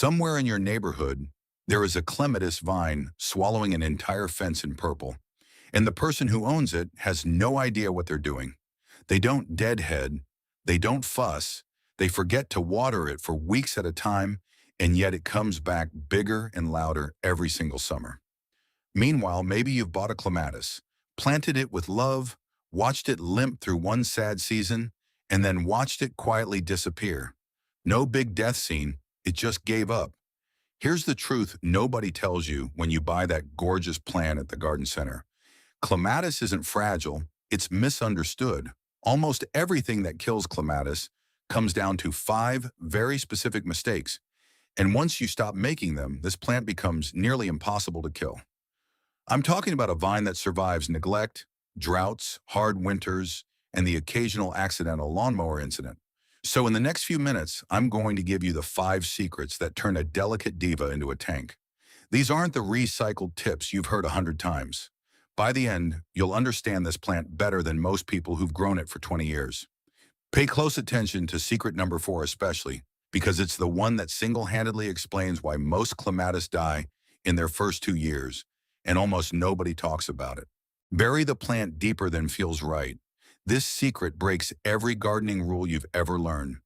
Somewhere in your neighborhood, there is a clematis vine swallowing an entire fence in purple, and the person who owns it has no idea what they're doing. They don't deadhead, they don't fuss, they forget to water it for weeks at a time, and yet it comes back bigger and louder every single summer. Meanwhile, maybe you've bought a clematis, planted it with love, watched it limp through one sad season, and then watched it quietly disappear. No big death scene, it just gave up. Here's the truth nobody tells you when you buy that gorgeous plant at the garden center. Clematis isn't fragile, it's misunderstood. Almost everything that kills clematis comes down to five very specific mistakes. And once you stop making them, this plant becomes nearly impossible to kill. I'm talking about a vine that survives neglect, droughts, hard winters, and the occasional accidental lawnmower incident. So in the next few minutes, I'm going to give you the five secrets that turn a delicate diva into a tank. These aren't the recycled tips you've heard 100 times. By the end, you'll understand this plant better than most people who've grown it for 20 years. Pay close attention to secret number 4 especially, because it's the one that single-handedly explains why most clematis die in their first 2 years, and almost nobody talks about it. Bury the plant deeper than feels right. This secret breaks every gardening rule you've ever learned.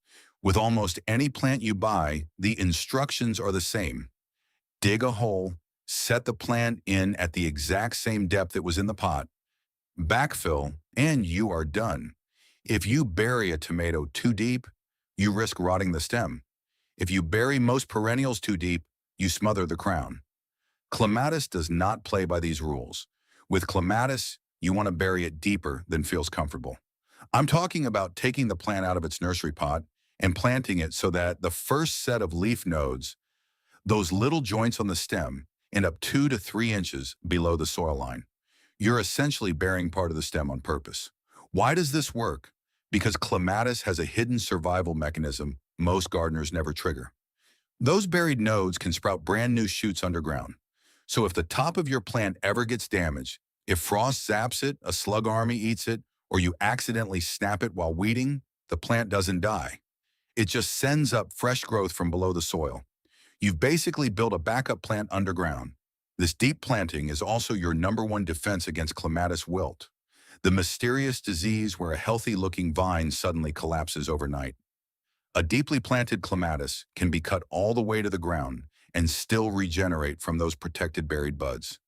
With almost any plant you buy, the instructions are the same. Dig a hole, set the plant in at the exact same depth it was in the pot, backfill, and you are done. If you bury a tomato too deep, you risk rotting the stem. If you bury most perennials too deep, you smother the crown. Clematis does not play by these rules. With clematis, you want to bury it deeper than feels comfortable. I'm talking about taking the plant out of its nursery pot and planting it so that the first set of leaf nodes, those little joints on the stem, end up 2 to 3 inches below the soil line. You're essentially burying part of the stem on purpose. Why does this work? Because clematis has a hidden survival mechanism most gardeners never trigger. Those buried nodes can sprout brand new shoots underground. So if the top of your plant ever gets damaged, if frost zaps it, a slug army eats it, or you accidentally snap it while weeding, the plant doesn't die. It just sends up fresh growth from below the soil. You've basically built a backup plant underground. This deep planting is also your #1 defense against clematis wilt, the mysterious disease where a healthy-looking vine suddenly collapses overnight. A deeply planted clematis can be cut all the way to the ground and still regenerate from those protected buried buds.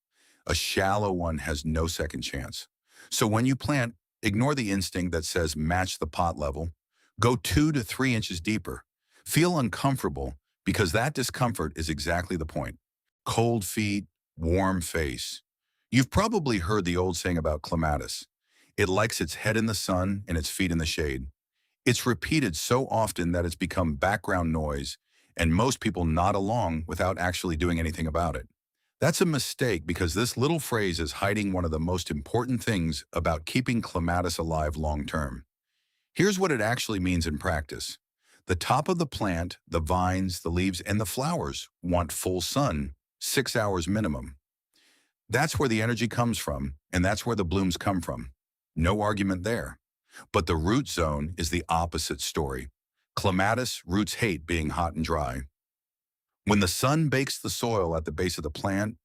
A shallow one has no second chance. So when you plant, ignore the instinct that says match the pot level. Go 2 to 3 inches deeper. Feel uncomfortable because that discomfort is exactly the point. Cold feet, warm face. You've probably heard the old saying about clematis. It likes its head in the sun and its feet in the shade. It's repeated so often that it's become background noise, and most people nod along without actually doing anything about it. That's a mistake because this little phrase is hiding one of the most important things about keeping clematis alive long-term. Here's what it actually means in practice. The top of the plant, the vines, the leaves, and the flowers want full sun, 6 hours minimum. That's where the energy comes from, and that's where the blooms come from. No argument there. But the root zone is the opposite story. Clematis roots hate being hot and dry. When the sun bakes the soil at the base of the plant,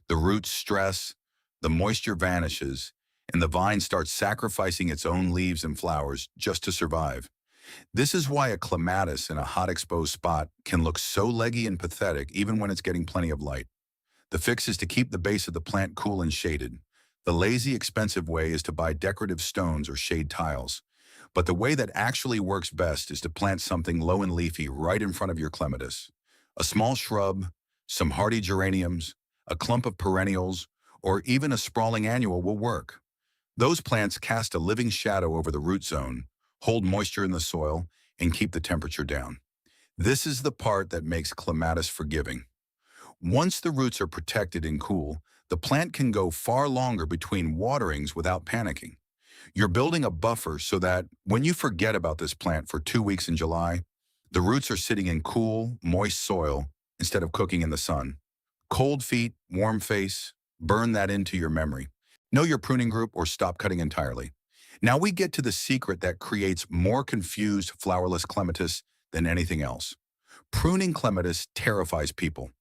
the roots stress, the moisture vanishes, and the vine starts sacrificing its own leaves and flowers just to survive. This is why a clematis in a hot exposed spot can look so leggy and pathetic even when it's getting plenty of light. The fix is to keep the base of the plant cool and shaded. The lazy, expensive way is to buy decorative stones or shade tiles. But the way that actually works best is to plant something low and leafy right in front of your clematis. A small shrub, some hardy geraniums, a clump of perennials, or even a sprawling annual will work. Those plants cast a living shadow over the root zone, hold moisture in the soil, and keep the temperature down. This is the part that makes clematis forgiving. Once the roots are protected and cool, the plant can go far longer between waterings without panicking. You're building a buffer so that when you forget about this plant for 2 weeks in July, the roots are sitting in cool, moist soil instead of cooking in the sun. Cold feet, warm face, burn that into your memory. Know your pruning group or stop cutting entirely. Now we get to the secret that creates more confused flowerless clematis than anything else. Pruning clematis terrifies people.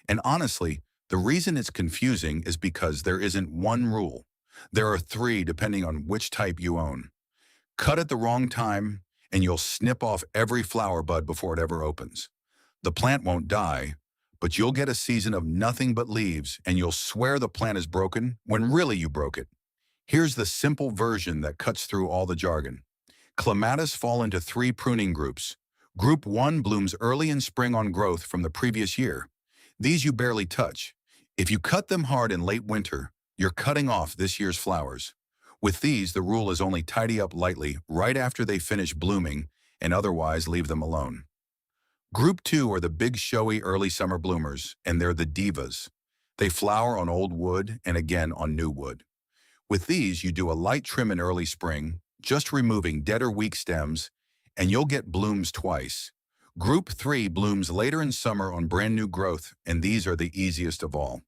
And honestly, the reason it's confusing is because there isn't one rule. There are three depending on which type you own. Cut at the wrong time, and you'll snip off every flower bud before it ever opens. The plant won't die, but you'll get a season of nothing but leaves, and you'll swear the plant is broken when really you broke it. Here's the simple version that cuts through all the jargon. Clematis fall into three pruning groups. Group 1 blooms early in spring on growth from the previous year. These you barely touch. If you cut them hard in late winter, you're cutting off this year's flowers. With these, the rule is only tidy up lightly right after they finish blooming and otherwise leave them alone. Group 2 are the big showy early summer bloomers, and they're the divas. They flower on old wood and again on new wood. With these, you do a light trim in early spring, just removing dead or weak stems, and you'll get blooms twice. Group 3 blooms later in summer on brand new growth, and these are the easiest of all.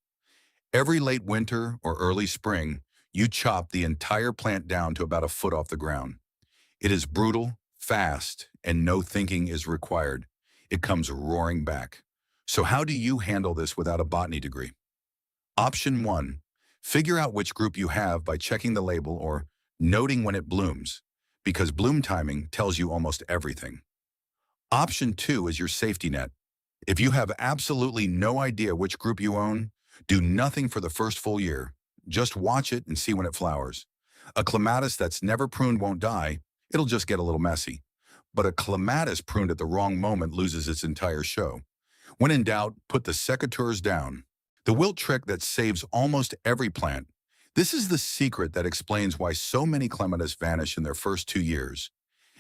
Every late winter or early spring, you chop the entire plant down to about a foot off the ground. It is brutal, fast, and no thinking is required. It comes roaring back. So how do you handle this without a botany degree? Option 1. Figure out which group you have by checking the label or noting when it blooms, because bloom timing tells you almost everything. Option 2 is your safety net. If you have absolutely no idea which group you own, do nothing for the first full year. Just watch it and see when it flowers. A clematis that's never pruned won't die, it'll just get a little messy. But a clematis pruned at the wrong moment loses its entire show. When in doubt, put the secateurs down. The wilt trick that saves almost every plant. This is the secret that explains why so many clematis vanish in their first 2 years.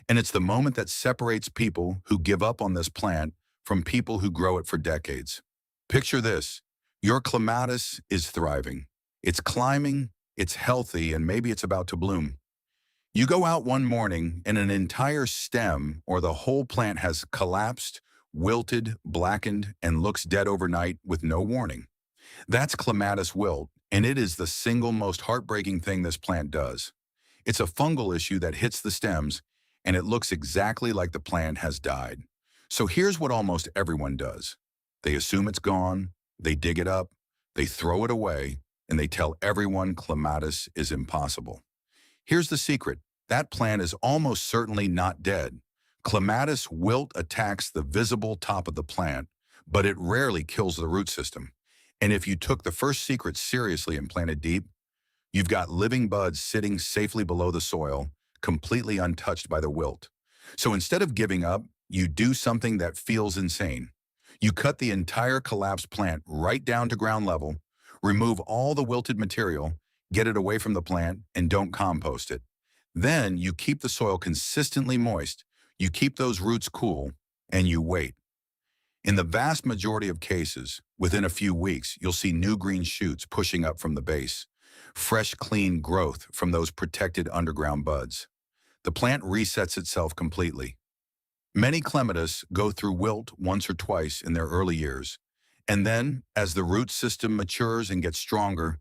And it's the moment that separates people who give up on this plant from people who grow it for decades. Picture this. Your clematis is thriving. It's climbing, it's healthy, and maybe it's about to bloom. You go out one morning and an entire stem or the whole plant has collapsed, wilted, blackened, and looks dead overnight with no warning. That's clematis wilt, and it is the single most heartbreaking thing this plant does. It's a fungal issue that hits the stems, and it looks exactly like the plant has died. So here's what almost everyone does. They assume it's gone, they dig it up, they throw it away, and they tell everyone clematis is impossible. Here's the secret. That plant is almost certainly not dead. Clematis wilt attacks the visible top of the plant, but it rarely kills the root system. And if you took the first secret seriously and planted deep, you've got living buds sitting safely below the soil, completely untouched by the wilt. So instead of giving up, you do something that feels insane. You cut the entire collapsed plant right down to ground level, remove all the wilted material, get it away from the plant, and don't compost it. Then you keep the soil consistently moist, you keep those roots cool, and you wait. In the vast majority of cases, within a few weeks, you'll see new green shoots pushing up from the base, fresh, clean growth from those protected underground buds. The plant resets itself completely. Many clematis go through wilt once or twice in their early years, and then, as the root system matures and gets stronger,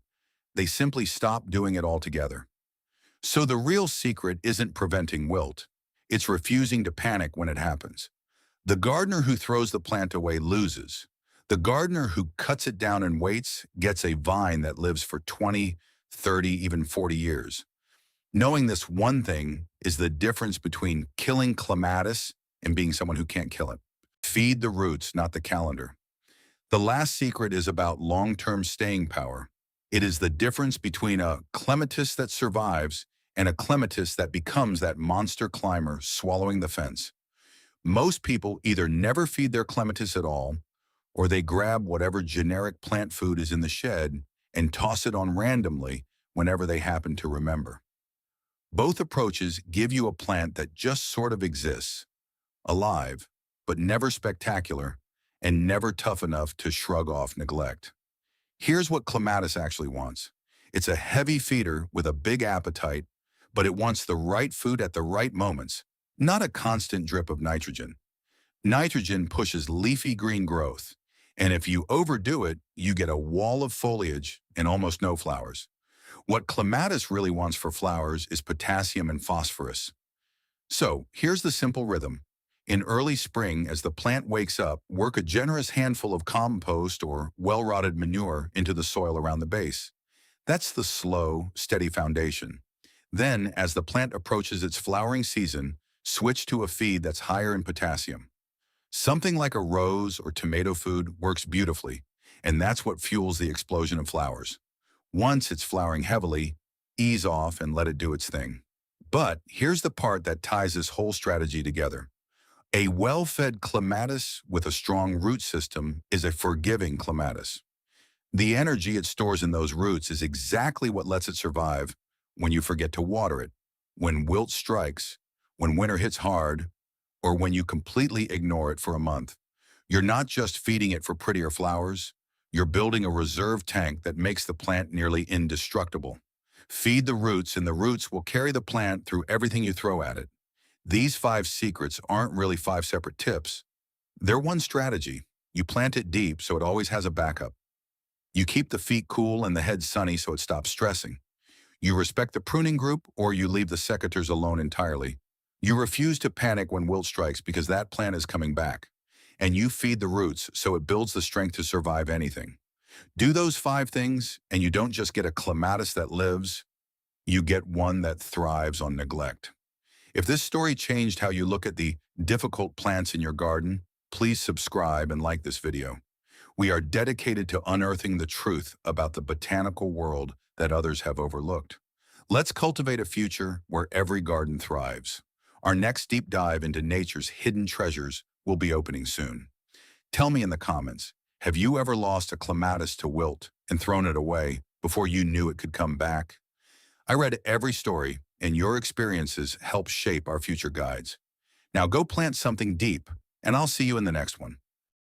they simply stop doing it altogether. So the real secret isn't preventing wilt. It's refusing to panic when it happens. The gardener who throws the plant away loses. The gardener who cuts it down and waits gets a vine that lives for 20, 30, even 40 years. Knowing this one thing is the difference between killing clematis and being someone who can't kill it. Feed the roots, not the calendar. The last secret is about long-term staying power. It is the difference between a clematis that survives and a clematis that becomes that monster climber swallowing the fence. Most people either never feed their clematis at all, or they grab whatever generic plant food is in the shed and toss it on randomly whenever they happen to remember. Both approaches give you a plant that just sort of exists, alive, but never spectacular, and never tough enough to shrug off neglect. Here's what clematis actually wants. It's a heavy feeder with a big appetite, but it wants the right food at the right moments, not a constant drip of nitrogen. Nitrogen pushes leafy green growth, and if you overdo it, you get a wall of foliage and almost no flowers. What clematis really wants for flowers is potassium and phosphorus. So here's the simple rhythm. In early spring, as the plant wakes up, work a generous handful of compost or well-rotted manure into the soil around the base. That's the slow, steady foundation. Then, as the plant approaches its flowering season, switch to a feed that's higher in potassium. Something like a rose or tomato food works beautifully, and that's what fuels the explosion of flowers. Once it's flowering heavily, ease off and let it do its thing. But here's the part that ties this whole strategy together. A well-fed clematis with a strong root system is a forgiving clematis. The energy it stores in those roots is exactly what lets it survive when you forget to water it, when wilt strikes, when winter hits hard, or when you completely ignore it for a month. You're not just feeding it for prettier flowers, you're building a reserve tank that makes the plant nearly indestructible. Feed the roots, and the roots will carry the plant through everything you throw at it. These 5 secrets aren't really 5 separate tips. They're one strategy. You plant it deep so it always has a backup. You keep the feet cool and the head sunny so it stops stressing. You respect the pruning group, or you leave the secateurs alone entirely. You refuse to panic when wilt strikes because that plant is coming back. And you feed the roots so it builds the strength to survive anything. Do those 5 things, and you don't just get a clematis that lives, you get one that thrives on neglect. If this story changed how you look at the difficult plants in your garden, please subscribe and like this video. We are dedicated to unearthing the truth about the botanical world that others have overlooked. Let's cultivate a future where every garden thrives. Our next deep dive into nature's hidden treasures will be opening soon. Tell me in the comments, have you ever lost a clematis to wilt and thrown it away before you knew it could come back? I read every story, and your experiences help shape our future guides. Now go plant something deep, and I'll see you in the next one.